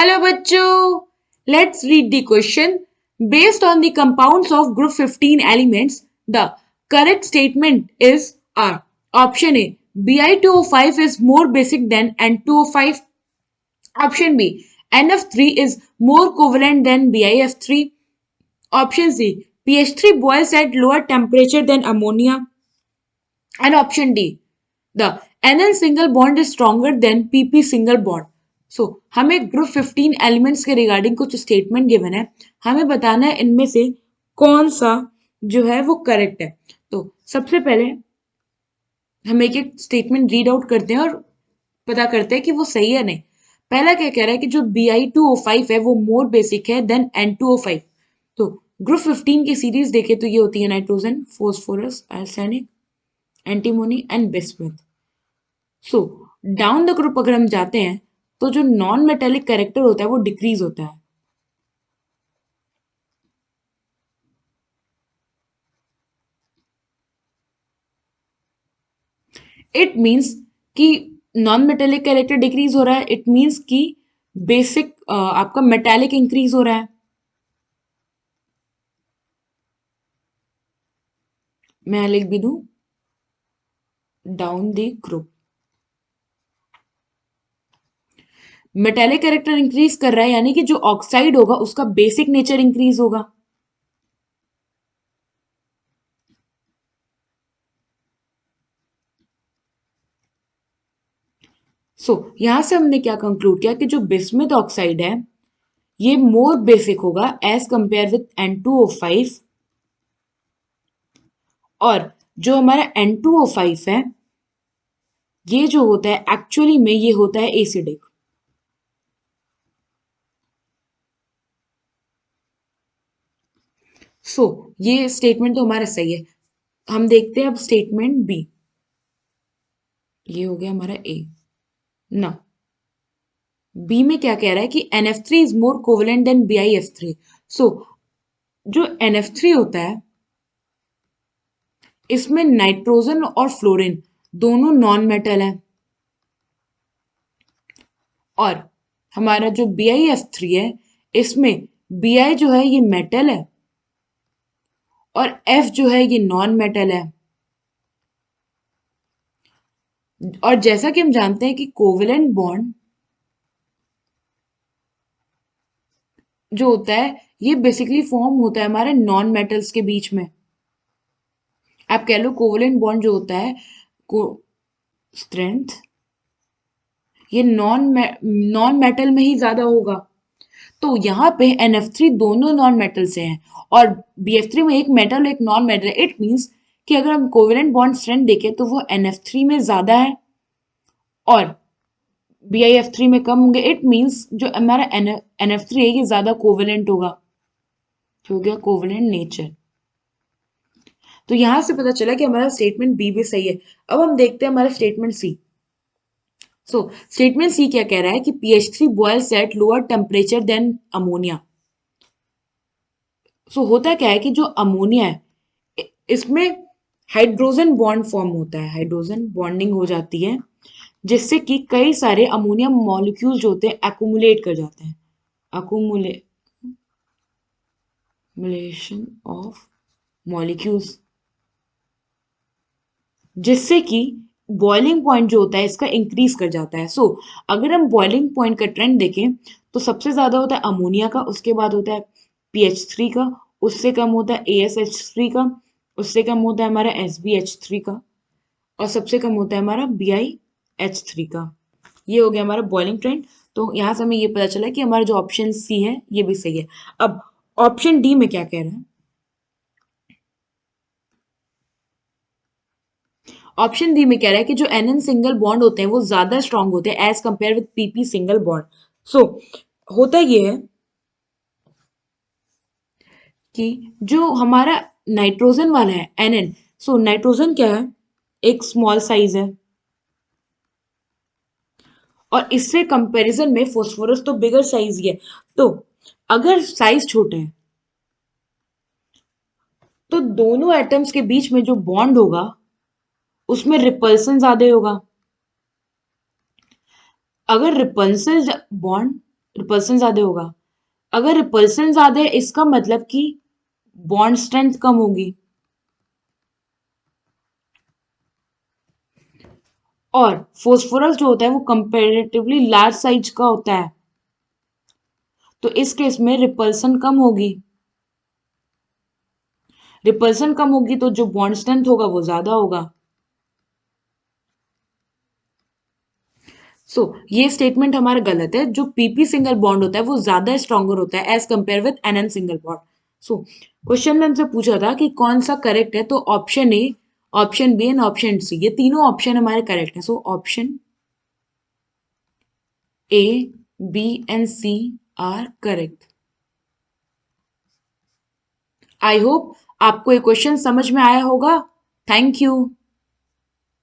Hello bachcho, let's read the question. Based on the compounds of group 15 elements, the correct statement is R. Option A, Bi2O5 is more basic than N2O5. Option B, NF3 is more covalent than BiF3. Option C, PH3 boils at lower temperature than ammonia. And option D, the NN single bond is stronger than PP single bond. सो हमें group 15 elements के regarding कुछ statement given है, हमें बताना है इनमें से कौन सा जो है वो करेक्ट है। तो सबसे पहले हम एक एक स्टेटमेंट रीड आउट करते हैं और पता करते हैं कि वो सही है नहीं। पहला क्या कह रहा है कि जो Bi2O5 है वो मोर बेसिक है देन N2O5। तो ग्रुप 15 की सीरीज देखें तो ये होती है nitrogen, phosphorus, arsenic, antimony and bismuth. So down the group अगर हम जाते हैं तो जो नॉन मेटेलिक कैरेक्टर होता है वो डिक्रीज होता है। इट मीन्स कि नॉन मेटेलिक कैरेक्टर डिक्रीज हो रहा है, इट मीन्स कि बेसिक आपका मेटेलिक इंक्रीज हो रहा है। मैं लिख भी दूं down the group, metallic character increase कर रहा है यानी कि जो ऑक्साइड होगा उसका बेसिक नेचर इंक्रीज होगा। यहां से हमने क्या कंक्लूड किया कि जो बिस्मुथ ऑक्साइड है ये मोर बेसिक होगा एज कंपेयर विथ N2O5, और जो हमारा N2O5 है ये जो होता है एक्चुअली में ये होता है एसिडिक। ये स्टेटमेंट तो हमारा सही है। हम देखते हैं अब स्टेटमेंट बी। ये हो गया हमारा ए ना। बी में क्या कह रहा है कि NF3 is more covalent then BiF3। जो NF3 होता है इसमें नाइट्रोजन और फ्लोरीन दोनों नॉन मेटल है, और हमारा जो BiF3 है इसमें Bi जो है ये मेटल है और F जो है ये नॉन मेटल है। और जैसा कि हम जानते हैं कि कोवेलेंट बॉन्ड जो होता है ये बेसिकली फॉर्म होता है हमारे नॉन मेटल्स के बीच में। आप कह लो कोवेलेंट बॉन्ड जो होता है को स्ट्रेंथ ये नॉन मेटल में ही ज्यादा होगा। तो यहाँ पे NF3 दोनों नॉन मेटल से हैं और BF3 में एक मेटल एक नॉन मेटल है। इट मीन्स कि अगर हम कोवेलेंट बॉन्ड स्ट्रेंथ देखें तो वो NF3 में ज्यादा है और BiF3 में कम होंगे। इट मीन्स जो हमारा NF3 है ये ज्यादा कोवेलेंट होगा, हो गया कोवेलेंट नेचर। तो यहां से पता चला कि हमारा स्टेटमेंट बी भी सही है। अब हम देखते हैं हमारा स्टेटमेंट सी। स्टेटमेंट सी क्या कह रहा है कि PH3 boils at lower temperature than ammonia. होता क्या है कि जो अमोनिया है इसमें हाइड्रोजन बॉन्ड फॉर्म होता है, हाइड्रोजन बॉन्डिंग हो जाती है जिससे कि कई सारे अमोनियम मॉलिक्यूल जो होते हैं एक्यूमुलेट कर जाते हैं, अक्यूमुलेशन ऑफ मॉलिक्यूल्स, जिससे कि बॉइलिंग पॉइंट जो होता है इसका इंक्रीज कर जाता है। अगर हम बॉइलिंग पॉइंट का ट्रेंड देखें तो सबसे ज्यादा होता है अमोनिया का, उसके बाद होता है PH3 का, उससे कम होता है ASH3 का, उससे कम होता है हमारा SbH3 का, और सबसे कम होता है हमारा BiH3 का। ये हो गया हमारा बॉइलिंग ट्रेंड। तो यहां से हमें ये पता चला कि हमारा जो ऑप्शन सी है ये भी सही है। अब ऑप्शन डी में क्या कह रहा है? ऑप्शन डी में कह रहा है कि जो NN सिंगल बॉन्ड होते हैं वो ज्यादा स्ट्रांग होते हैं as compare with PP single bond. होता ये है कि जो हमारा नाइट्रोजन वाला है NN, नाइट्रोजन क्या है, एक स्मॉल साइज है और इससे कंपैरिजन में फोस्फोरस तो बिगर साइज ही है। तो अगर साइज छोटा है तो दोनों एटम्स के बीच में जो बॉन्ड होगा उसमें रिपल्सन ज्यादा होगा। अगर रिपल्सिव बॉन्ड रिपल्सन ज्यादा होगा। अगर रिपल्सन ज्यादा है इसका मतलब कि बॉन्ड स्ट्रेंथ कम होगी, और फोस्फोरस जो होता है वो कंपैरेटिवली लार्ज साइज का होता है, तो इस केस में रिपल्सन कम होगी। रिपल्सन कम होगी तो जो बॉन्ड स्ट्रेंथ होगा वो ज्यादा होगा। ये स्टेटमेंट हमारा गलत है। जो पीपी सिंगल बॉन्ड होता है वो ज्यादा स्ट्रॉन्गर होता है as compare with NN single bond. Question में हमसे पूछा था कि कौन सा करेक्ट है, तो option A, option B and option C, ये तीनों ऑप्शन हमारे करेक्ट है। Option A, B and C are correct. I hope आपको ये क्वेश्चन समझ में आया होगा। Thank you.